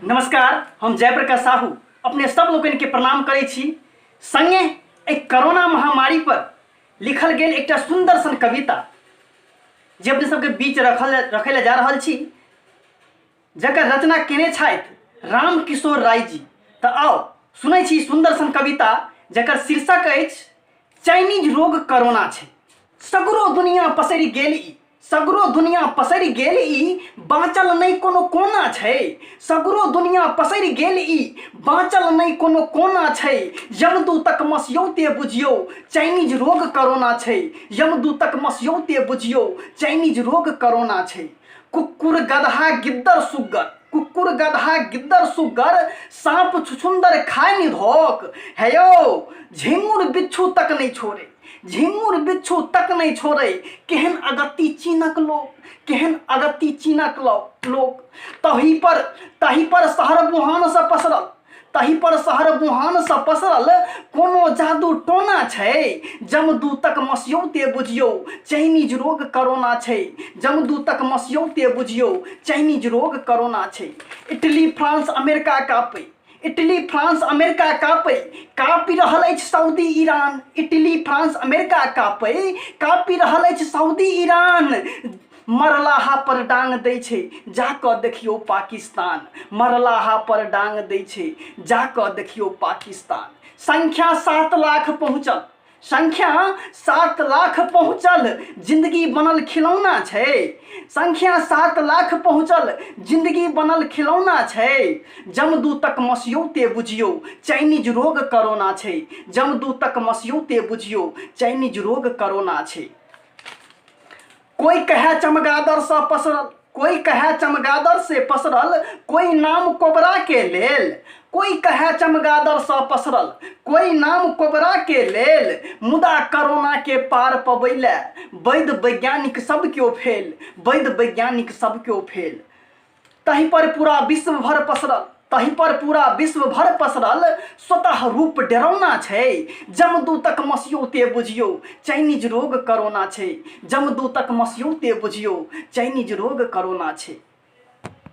नमस्कार, हम जयप्रकाश साहू अपने सब लोगन के प्रणाम करै छी। संगे एक कोरोना महामारी पर लिखल गेल एक सुंदर सन कविता जे अपने सबके बीच रखे जा रहल छी, जकर रचना केने छथि राम किशोर राय जी। तो आओ सुनै छी सुंदर सन कविता जकर शीर्षक अछि चाइनीज रोग कोरोना छै। सगरो दुनिया पसरि गेल ई, सगरो दुनिया पसरि गेल ई, बाँचल नहीं कोनो कोना छै। सगरो दुनिया पसरि गेल ई, बाँचल नहीं कोनो कोना छै। यमदूतक मस्यौते बुझियौ चाइनीज रोग कोरोना छै। यमदूतक मस्यौते बुझियौ चाइनीज रोग कोरोना छै। कुकुर गधा गिद्दर सुग्गर, कुकुर गधा गिद्दर सुग्गर, सांप छुछुंदर खाय निधोक। है यौ झिंगुर बिच्छू तक नहीं छोड़े, झिंगुर बिच्छू तक नहीं छोड़े। केहन अगत्ती चीनक लोक, केहन अगत्ती चीनक लोक। तही पर शहर बुहान से पसरल, तही पर शहर बुहान से पसरल कोनो जादू टोना छै। जमदूतक मस्यौते बुझियौ चाइनीज रोग कोरोना छै। जमदूतक मस्यौते बुझियौ चाइनीज रोग कोरोना छै। इटली फ्रांस अमेरिका कापै, इटली फ्रांस अमेरिका कापै, कापि रहल अछि Saudi Iran. Italy France America कापै, कापि रहल अछि सऊदी ईरान। मरलाहा पर डांग दै छै जाकऽ देखियौ पाकिस्तान, मरलाहा पर डांग दै छै जाकऽ देखियौ पाकिस्तान। संख्या 7 लाख पहुँचल, संख्या 7 लाख पहुँचल, जिंदगी बनल खिलौना छै। संख्या 7 लाख पहुँचल, जिंदगी बनल खिलौना छै। जमदूतक मस्यौते बुझियौ चाइनीज रोग कोरोना छै। जमदूतक मस्यौते बुझियौ चाइनीज रोग कोरोना छै। कोई कहे चमगादड़ से पसरल, कोई कहे चमगादड़ से पसरल, कोई नाम कोबरा के लेल। कोई कहे चमगादड़ से पसरल, कोई नाम कोबरा के लेल। मुदा कोरोना के पार पबैले वैद्य वैज्ञानिक सब क्यों फेल, वैद्य वैज्ञानिक सब क्यों फेल। तही पर पूरा विश्व भर पसरल, तही पर पूरा विश्व भर पसरल, स्वतः रूप डरौना छै। जमदूतक मस्यौते बुझियौ चाइनीज रोग कोरोना छै। जमदूतक मस्यौते बुझियौ चाइनीज रोग कोरोना छै।